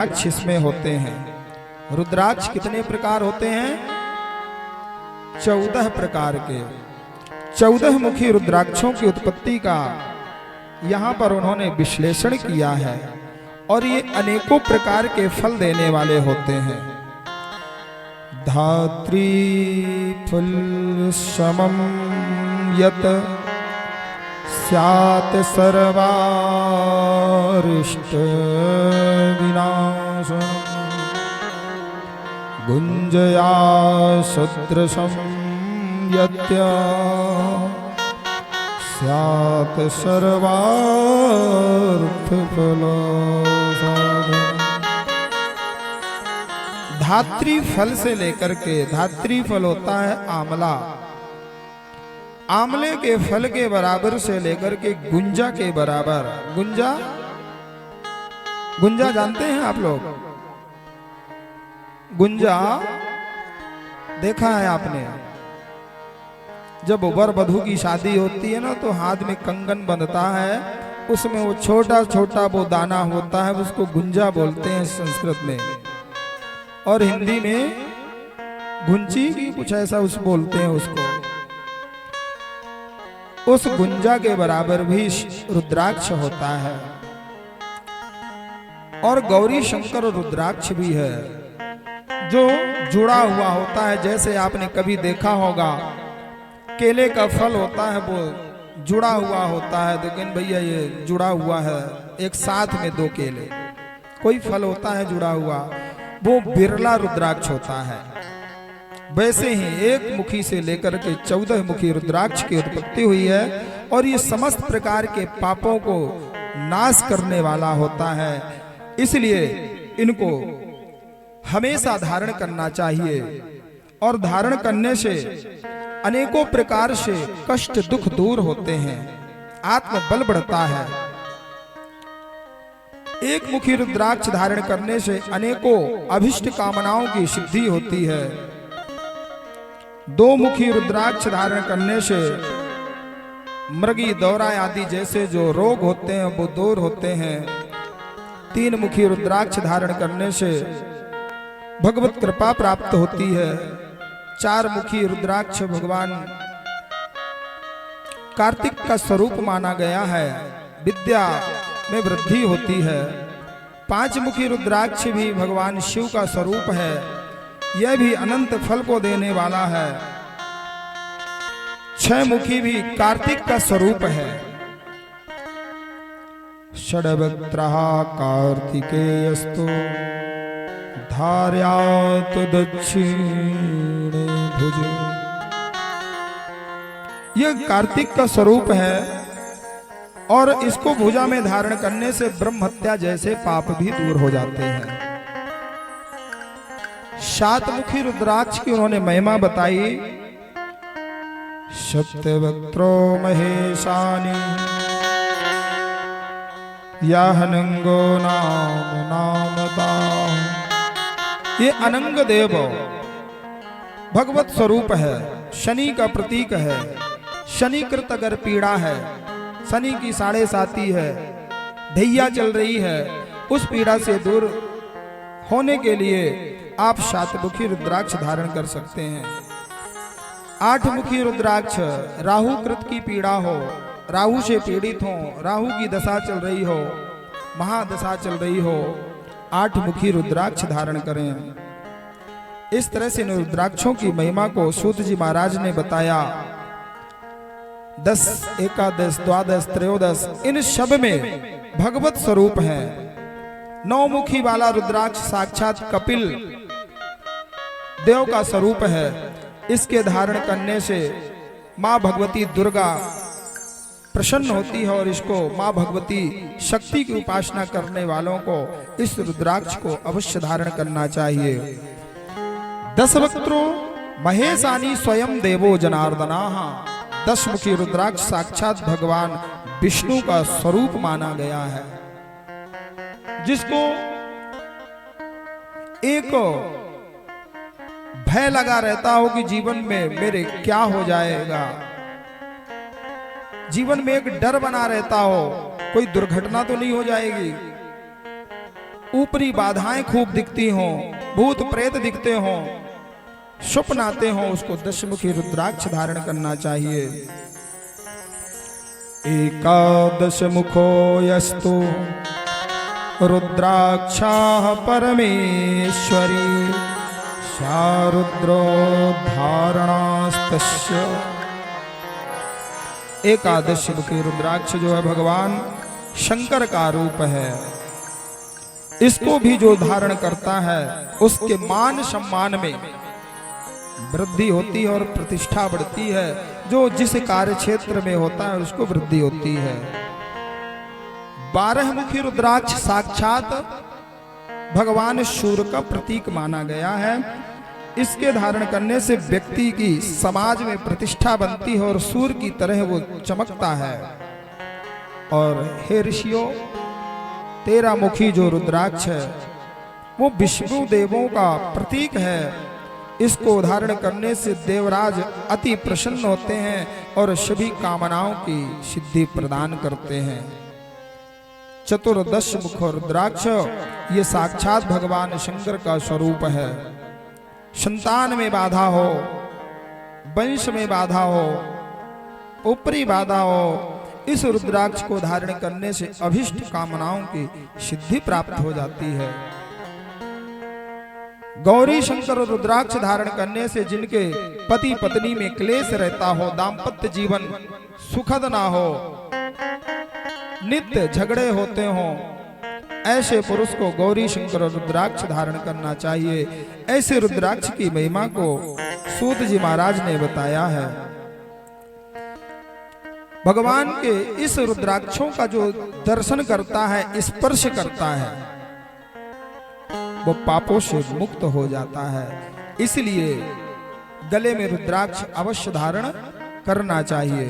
रुद्राक्ष इसमें होते हैं। रुद्राक्ष कितने प्रकार होते हैं? 14 प्रकार के। 14 मुखी रुद्राक्षों की उत्पत्ति का यहाँ पर उन्होंने विश्लेषण किया है और ये अनेकों प्रकार के फल देने वाले होते हैं। धात्री फुल समम यत स्यात् सर्वारिष्ट विनाशनम् गुंजया सदृशं यत्य स्यात् सर्वार्थफलसाधनम्। धात्री फल से लेकर के, धात्री फल होता है आंवला, आंवले के फल के बराबर से लेकर के गुंजा के बराबर। गुंजा, गुंजा जानते हैं आप लोग? गुंजा देखा है आपने? जब वर वधू की शादी होती है ना तो हाथ में कंगन बंधता है, उसमें वो छोटा छोटा वो दाना होता है, उसको गुंजा बोलते हैं संस्कृत में, और हिंदी में गुंची की कुछ ऐसा उस बोलते हैं उसको। उस गुंजा के बराबर भी रुद्राक्ष होता है और गौरी शंकर रुद्राक्ष भी है जो जुड़ा हुआ होता है। जैसे आपने कभी देखा होगा केले का फल होता है वो जुड़ा हुआ होता है, लेकिन भैया ये जुड़ा हुआ है, एक साथ में 2 केले, कोई फल होता है जुड़ा हुआ, वो बिरला रुद्राक्ष होता है। वैसे ही एक मुखी से लेकर के 14 मुखी रुद्राक्ष की उत्पत्ति हुई है और ये समस्त प्रकार के पापों को नाश करने वाला होता है। इसलिए इनको हमेशा धारण करना चाहिए और धारण करने से अनेकों प्रकार से कष्ट दुख दूर होते हैं, आत्मबल बढ़ता है। एक मुखी रुद्राक्ष धारण करने से अनेकों अभिष्ट कामनाओं की सिद्धि होती है। 2 मुखी रुद्राक्ष धारण करने से मृगी दौरा आदि जैसे जो रोग होते हैं वो दूर होते हैं। 3 मुखी रुद्राक्ष धारण करने से भगवत कृपा प्राप्त होती है। 4 मुखी रुद्राक्ष भगवान कार्तिक का स्वरूप माना गया है, विद्या में वृद्धि होती है। 5 मुखी रुद्राक्ष भी भगवान शिव का स्वरूप है, यह भी अनंत फल को देने वाला है। 6 मुखी भी कार्तिक का स्वरूप है। षड्वक्त्रः कार्तिकेयस्तु धारयात् दक्षिणे भुजे। यह कार्तिक का स्वरूप है और इसको भुजा में धारण करने से ब्रह्म हत्या जैसे पाप भी दूर हो जाते हैं। 7 मुखी रुद्राक्ष की उन्होंने महिमा बताई। सत्यवक्त्रो महेशानि याहनंगो नाम नामता। ये अनंग देव भगवत स्वरूप है, शनि का प्रतीक है। शनि कृत अगर पीड़ा है, शनि की 7.5 है, ढैया चल रही है, उस पीड़ा से दूर होने के लिए आप 7 मुखी रुद्राक्ष धारण कर सकते हैं। 8 मुखी रुद्राक्ष राहु कृत की पीड़ा हो, राहु से पीड़ित हो, राहु की दशा चल रही हो, महादशा चल रही हो, 8 मुखी रुद्राक्ष धारण करें। इस तरह से इन रुद्राक्षों की महिमा को सूत जी महाराज ने बताया। 10, 11, 12, 13 इन सब में भगवत स्वरूप है। 9 मुखी वाला रुद्राक्ष साक्षात कपिल देव का स्वरूप है। इसके धारण करने से माँ भगवती दुर्गा प्रसन्न होती है और इसको माँ भगवती शक्ति की उपासना करने वालों को इस रुद्राक्ष को अवश्य धारण करना चाहिए। 10 वक्त्रो महेशानि स्वयं देवो जनार्दनाः। 10 मुखी रुद्राक्ष साक्षात भगवान विष्णु का स्वरूप माना गया है। जिसको एक भय लगा रहता हो कि जीवन में मेरे क्या हो जाएगा, जीवन में एक डर बना रहता हो कोई दुर्घटना तो नहीं हो जाएगी, ऊपरी बाधाएं खूब दिखती हों, भूत प्रेत दिखते हों, स्वप्न आते हों, उसको दशमुखी रुद्राक्ष धारण करना चाहिए। एकादश मुखो यस्तु रुद्राक्षाः परमेश्वरी सा रुद्रो धारणास्तस्य। एकादश मुखी रुद्राक्ष जो है भगवान शंकर का रूप है। इसको भी जो धारण करता है उसके मान सम्मान में वृद्धि होती है और प्रतिष्ठा बढ़ती है। जो जिस कार्य क्षेत्र में होता है उसको वृद्धि होती है। 12 मुखी रुद्राक्ष साक्षात भगवान सूर्य का प्रतीक माना गया है। इसके धारण करने से व्यक्ति की समाज में प्रतिष्ठा बनती है और सूर्य की तरह वो चमकता है। और हे ऋषियों, 13 मुखी जो रुद्राक्ष है वो विष्णु देवों का प्रतीक है। इसको धारण करने से देवराज अति प्रसन्न होते हैं और सभी कामनाओं की सिद्धि प्रदान करते हैं। चतुर्दश मुख रुद्राक्ष ये साक्षात भगवान शंकर का स्वरूप है। संतान में बाधा हो, वंश में बाधा हो, ऊपरी बाधा हो, इस रुद्राक्ष को धारण करने से अभिष्ट कामनाओं की सिद्धि प्राप्त हो जाती है। गौरी शंकर रुद्राक्ष धारण करने से जिनके पति पत्नी में क्लेश रहता हो, दाम्पत्य जीवन सुखद ना हो, नित्य झगड़े होते हों, ऐसे पुरुष को गौरी शंकर रुद्राक्ष धारण करना चाहिए। ऐसे रुद्राक्ष की महिमा को सूत जी महाराज ने बताया है। भगवान के इस रुद्राक्षों का जो दर्शन करता है, स्पर्श करता है, वो पापों से मुक्त हो जाता है। इसलिए गले में रुद्राक्ष अवश्य धारण करना चाहिए।